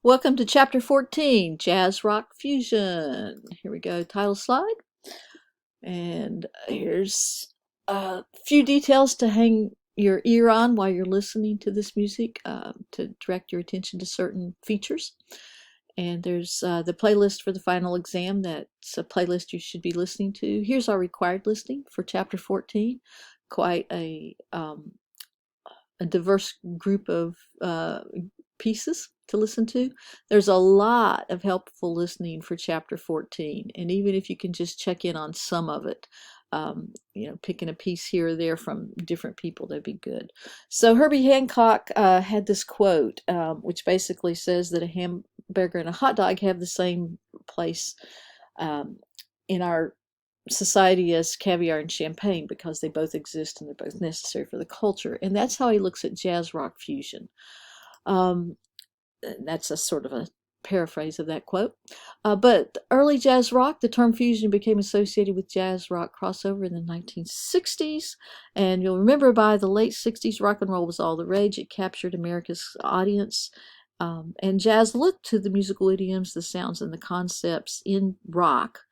Welcome to Chapter 14, Jazz Rock Fusion. Here we go, title slide. And here's a few details to hang your ear on while you're listening to this music to direct your attention to certain features. And there's the playlist for the final exam. That's a playlist you should be listening to. Here's our required listing for Chapter 14. Quite a diverse group of pieces to listen to. There's a lot of helpful listening for Chapter 14, and even if you can just check in on some of it, picking a piece here or there from different people, that'd be good. So Herbie Hancock had this quote, which basically says that a hamburger and a hot dog have the same place in our society as caviar and champagne because they both exist and they're both necessary for the culture. And that's how he looks at jazz rock fusion. That's a sort of a paraphrase of that quote. But early jazz rock, the term fusion became associated with jazz rock crossover in the 1960s. And you'll remember by the late 60s, rock and roll was all the rage. It captured America's audience. And jazz looked to the musical idioms, the sounds, and the concepts in rock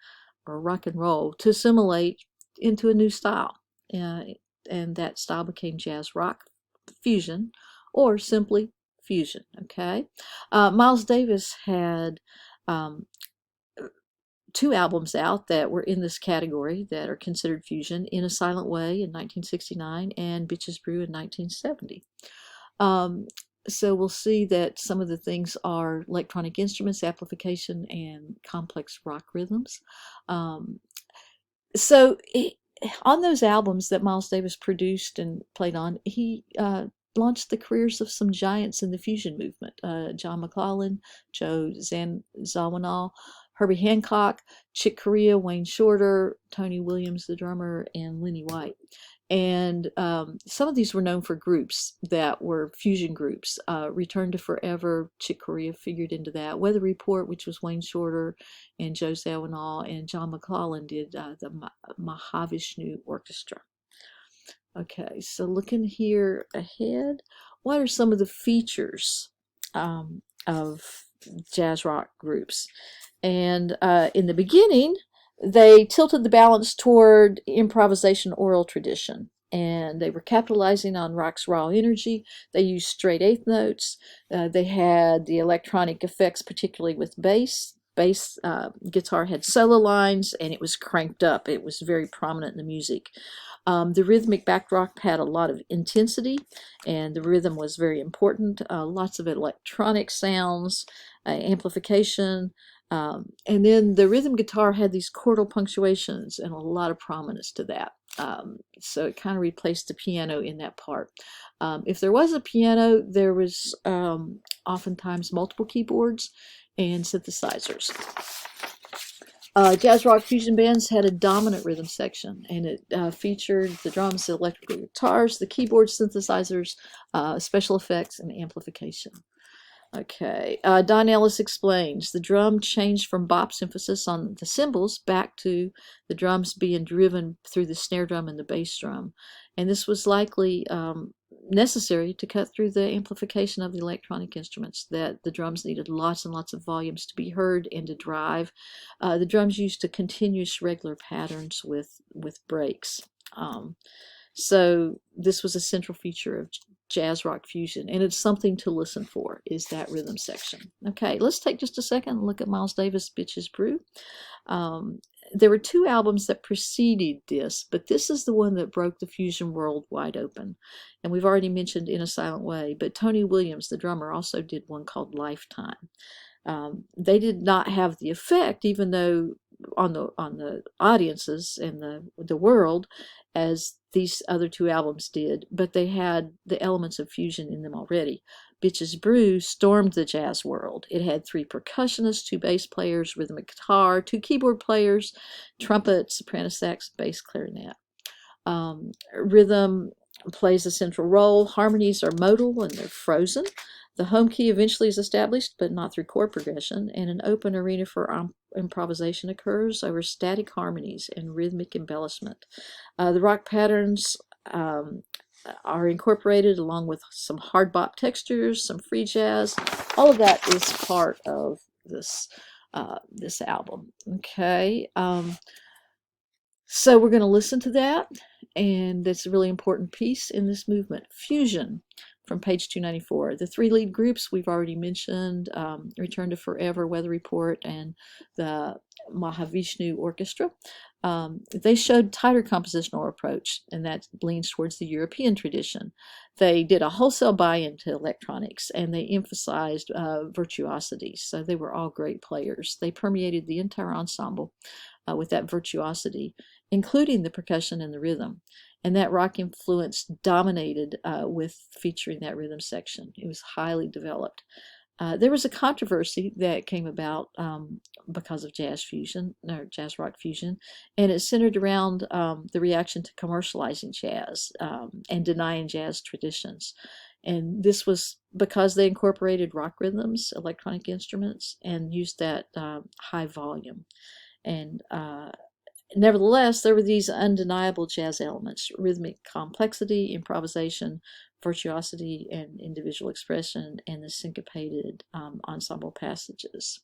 or rock and roll to assimilate into a new style. And that style became jazz rock fusion, or simply fusion. Okay. Miles Davis had two albums out that were in this category that are considered fusion: In a Silent Way in 1969 and Bitches Brew in 1970. So we'll see that some of the things are electronic instruments, amplification, and complex rock rhythms. On those albums that Miles Davis produced and played on, he launched the careers of some giants in the fusion movement: John Mclaughlin, Joe Zawinul, Herbie Hancock, Chick Corea, Wayne Shorter, Tony Williams, the drummer, and Lenny White. And some of these were known for groups that were fusion groups. Return to Forever, Chick Corea figured into that. Weather Report, which was Wayne Shorter and Joe Zawinul, and John Mclaughlin did the Mahavishnu Orchestra. Okay, so looking here ahead, what are some of the features of jazz rock groups? And in the beginning, they tilted the balance toward improvisation oral tradition, and they were capitalizing on rock's raw energy. They used straight eighth notes. They had the electronic effects, particularly with bass. Bass guitar had solo lines, and it was cranked up. It was very prominent in the music. The rhythmic backdrop had a lot of intensity, and the rhythm was very important. Lots of electronic sounds, amplification, and then the rhythm guitar had these chordal punctuations and a lot of prominence to that. So it kind of replaced the piano in that part. If there was a piano, there was oftentimes multiple keyboards and synthesizers. Jazz rock fusion bands had a dominant rhythm section, and it featured the drums, the electric guitars, the keyboards, synthesizers, special effects, and amplification. Okay, Don Ellis explains the drum changed from Bop's emphasis on the cymbals back to the drums being driven through the snare drum and the bass drum. And this was likely necessary to cut through the amplification of the electronic instruments, that the drums needed lots and lots of volumes to be heard and to drive. The drums used to continuous regular patterns with breaks. So this was a central feature of jazz rock fusion, and it's something to listen for, is that rhythm section. Okay, let's take just a second and look at Miles Davis' Bitches Brew. There were two albums that preceded this, but this is the one that broke the fusion world wide open. And we've already mentioned In a Silent Way, but Tony Williams, the drummer, also did one called Lifetime. They did not have the effect, even though on the audiences and the world, as these other two albums did, but they had the elements of fusion in them already. Bitches Brew stormed the jazz world. It had three percussionists, two bass players, rhythmic guitar, two keyboard players, trumpet, soprano sax, bass, clarinet. Rhythm plays a central role. Harmonies are modal and they're frozen. The home key eventually is established, but not through chord progression, and an open arena for improvisation occurs over static harmonies and rhythmic embellishment. The rock patterns are incorporated along with some hard bop textures, some free jazz. All of that is part of this this album. Okay, so we're going to listen to that, and that's a really important piece in this movement. Fusion from page 294. The three lead groups we've already mentioned, Return to Forever, Weather Report, and the Mahavishnu Orchestra. They showed tighter compositional approach, and that leans towards the European tradition. They did a wholesale buy-in to electronics, and they emphasized virtuosity. So they were all great players. They permeated the entire ensemble with that virtuosity, including the percussion and the rhythm. And that rock influence dominated with featuring that rhythm section. It was highly developed. There was a controversy that came about because of jazz fusion, or jazz rock fusion, and it centered around the reaction to commercializing jazz and denying jazz traditions. And this was because they incorporated rock rhythms, electronic instruments, and used that high volume. And nevertheless, there were these undeniable jazz elements: rhythmic complexity, improvisation, virtuosity, and individual expression, and the syncopated ensemble passages.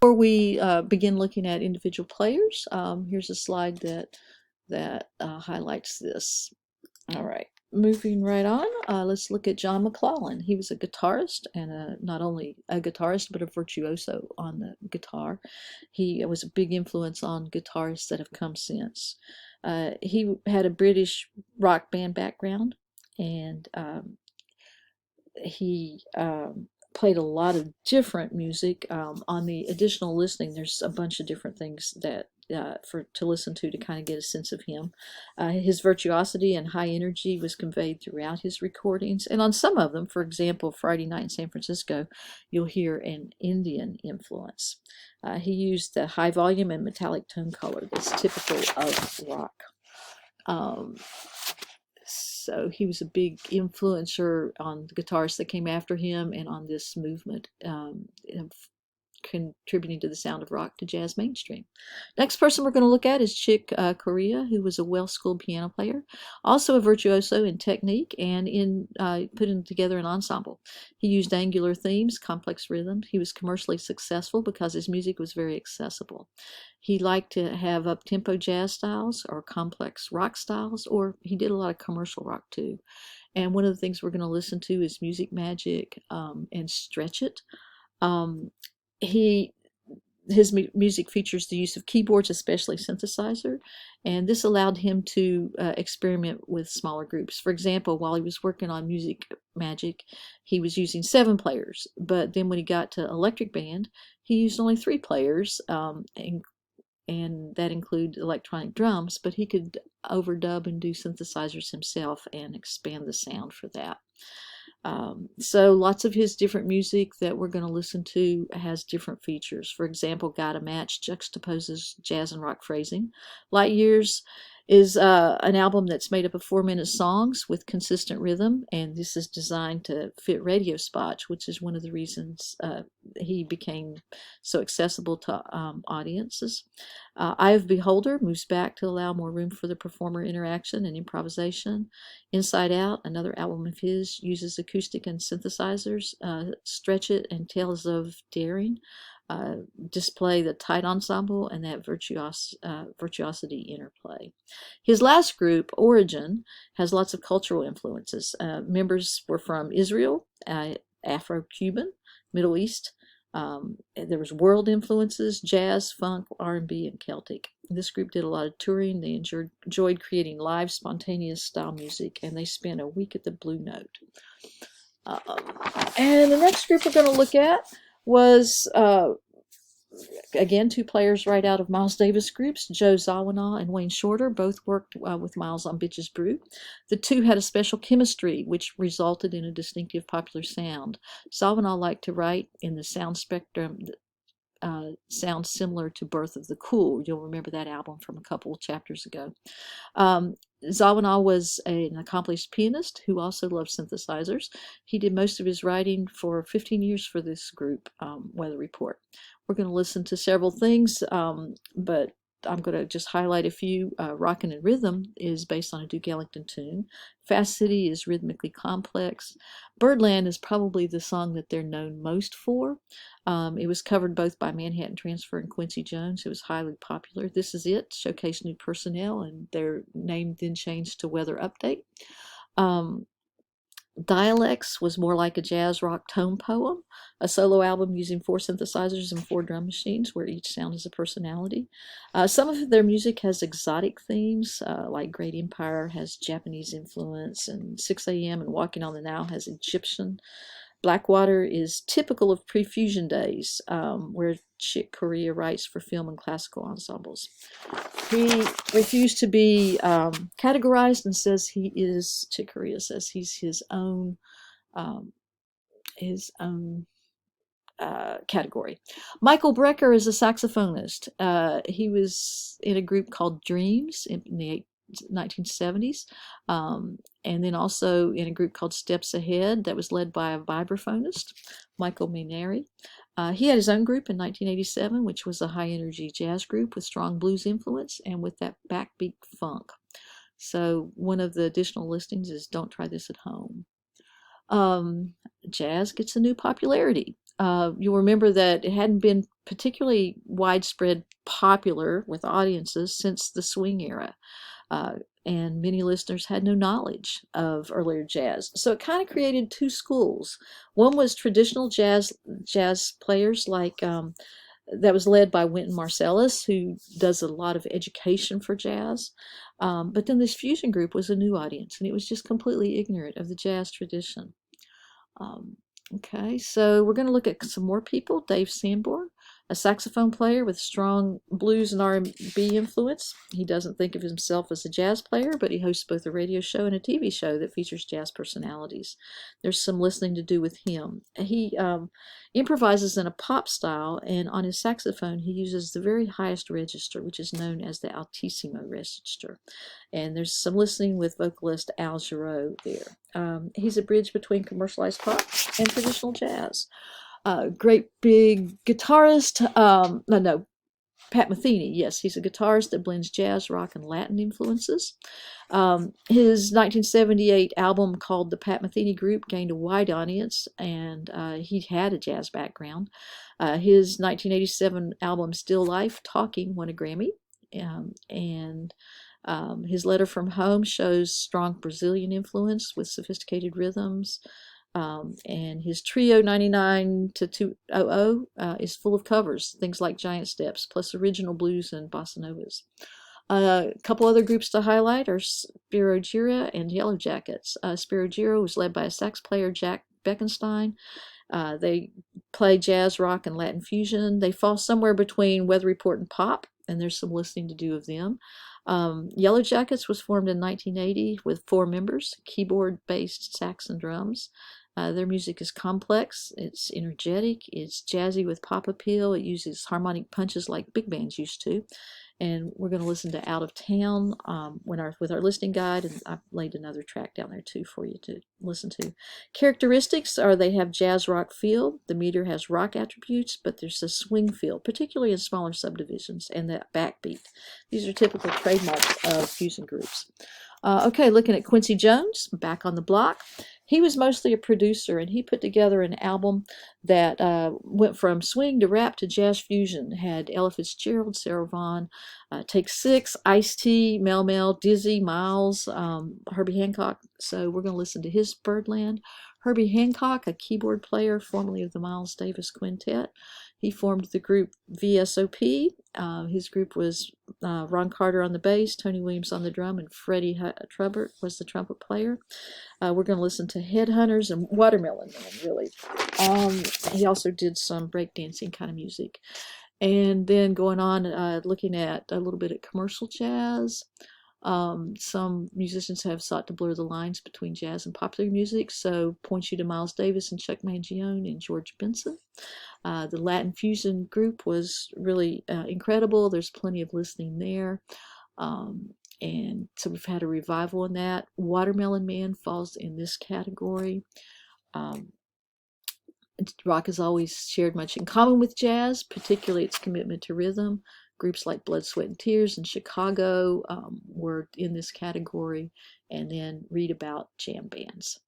Before we begin looking at individual players, here's a slide that highlights this. All right, moving right on, let's look at John Mclaughlin. He was a guitarist, and not only a guitarist, but a virtuoso on the guitar. He was a big influence on guitarists that have come since. He had a British rock band background, and he played a lot of different music. On the additional listening, there's a bunch of different things that to listen to kind of get a sense of him. His virtuosity and high energy was conveyed throughout his recordings, and on some of them, for example, Friday Night in San Francisco, you'll hear an Indian influence. He used the high volume and metallic tone color that's typical of rock. So he was a big influencer on the guitarists that came after him and on this movement, contributing to the sound of rock to jazz mainstream. Next person we're going to look at is Chick Corea, who was a well-schooled piano player, also a virtuoso in technique and in putting together an ensemble. He used angular themes, complex rhythms. He was commercially successful because his music was very accessible. He liked to have up-tempo jazz styles or complex rock styles, or he did a lot of commercial rock too. And one of the things we're going to listen to is Music Magic and Stretch It. His music features the use of keyboards, especially synthesizer, and this allowed him to experiment with smaller groups. For example, while he was working on Music Magic, he was using 7 players, but then when he got to Electric Band, he used only 3 players, and that included electronic drums, but he could overdub and do synthesizers himself and expand the sound for that. So lots of his different music that we're going to listen to has different features. For example, Got a Match juxtaposes jazz and rock phrasing. Light Years is an album that's made up of 4-minute songs with consistent rhythm, and this is designed to fit radio spots, which is one of the reasons he became so accessible to audiences. Eye of Beholder moves back to allow more room for the performer interaction and improvisation. Inside Out, another album of his, uses acoustic and synthesizers. Stretch It and Tales of Daring display the tight ensemble and that virtuosity interplay. His last group, Origin, has lots of cultural influences. Members were from Israel, Afro-Cuban, Middle East. There was world influences: jazz, funk, R&B, and Celtic. This group did a lot of touring. They enjoyed creating live, spontaneous style music, and they spent a week at the Blue Note. And the next group we're going to look at was, again, 2 players right out of Miles Davis groups, Joe Zawinul and Wayne Shorter. Both worked with Miles on Bitches Brew. The 2 had a special chemistry, which resulted in a distinctive popular sound. Zawinul liked to write in the sound spectrum that sounds similar to Birth of the Cool. You'll remember that album from a couple chapters ago. Zawinul was an accomplished pianist who also loved synthesizers. He did most of his writing for 15 years for this group, Weather Report. We're going to listen to several things, but I'm going to just highlight a few. Rockin' and Rhythm is based on a Duke Ellington tune. Fast City is rhythmically complex. Birdland is probably the song that they're known most for. It was covered both by Manhattan Transfer and Quincy Jones. It was highly popular. This Is It showcased new personnel, and their name then changed to Weather Update. Dialects was more like a jazz rock tone poem, a solo album using 4 synthesizers and 4 drum machines, where each sound is a personality. Some of their music has exotic themes, like Great Empire has Japanese influence, and 6 a.m. and Walking on the Nile has Egyptian. Blackwater is typical of pre-fusion days, where Chick Corea writes for film and classical ensembles. He refused to be categorized and says he is, Chick Corea says he's his own category. Michael Brecker is a saxophonist. He was in a group called Dreams in the 1970s, and then also in a group called Steps Ahead that was led by a vibraphonist, Michael Mainieri. He had his own group in 1987, which was a high-energy jazz group with strong blues influence and with that backbeat funk. So one of the additional listings is Don't Try This at Home. Jazz gets a new popularity. You'll remember that it hadn't been particularly widespread popular with audiences since the swing era. And many listeners had no knowledge of earlier jazz. So it kind of created 2 schools. One was traditional jazz players like that was led by Wynton Marsalis, who does a lot of education for jazz. But then this fusion group was a new audience, and it was just completely ignorant of the jazz tradition. Okay, so we're going to look at some more people. Dave Sanborn, a saxophone player with strong blues and R&B influence. He doesn't think of himself as a jazz player, but he hosts both a radio show and a TV show that features jazz personalities. There's some listening to do with him. He improvises in a pop style, and on his saxophone he uses the very highest register, which is known as the altissimo register. And there's some listening with vocalist Al Jarreau there. He's a bridge between commercialized pop and traditional jazz. Great big guitarist. Pat Metheny. Yes, he's a guitarist that blends jazz, rock, and Latin influences. His 1978 album called The Pat Metheny Group gained a wide audience, and he had a jazz background. His 1987 album Still Life Talking won a Grammy, and his Letter from Home shows strong Brazilian influence with sophisticated rhythms. And his trio 99 to 200 is full of covers, things like Giant Steps, plus original blues and bossa novas. A couple other groups to highlight are Spiro Gira and Yellowjackets. Spiro Gira was led by a sax player, Jack Beckenstein. They play jazz, rock, and Latin fusion. They fall somewhere between Weather Report and pop, and there's some listening to do of them. Yellowjackets was formed in 1980 with 4 members, keyboard, bass, sax, and drums. Their music is complex, it's energetic, it's jazzy with pop appeal, it uses harmonic punches like big bands used to. And we're going to listen to Out of Town with our listening guide, and I've laid another track down there too for you to listen to. Characteristics are they have jazz rock feel, the meter has rock attributes, but there's a swing feel, particularly in smaller subdivisions, and that backbeat. These are typical trademarks of fusion groups. Okay, looking at Quincy Jones, back on the block. He was mostly a producer, and he put together an album that went from swing to rap to jazz fusion. It had Ella Fitzgerald, Sarah Vaughan, Take 6, Ice-T, Mel Mel, Dizzy, Miles, Herbie Hancock. So we're going to listen to his Birdland. Herbie Hancock, a keyboard player, formerly of the Miles Davis Quintet. He formed the group VSOP. His group was Ron Carter on the bass, Tony Williams on the drum, and Freddie Trubbert was the trumpet player. We're going to listen to Headhunters and Watermelon Man, really. He also did some breakdancing kind of music. And then going on, looking at a little bit at commercial jazz. Some musicians have sought to blur the lines between jazz and popular music, so point you to Miles Davis and Chuck Mangione and George Benson. The Latin fusion group was really incredible. There's plenty of listening there. And so we've had a revival in that. Watermelon Man falls in this category. Rock has always shared much in common with jazz, particularly its commitment to rhythm, Groups like Blood, Sweat, and Tears in Chicago were in this category, and then read about jam bands.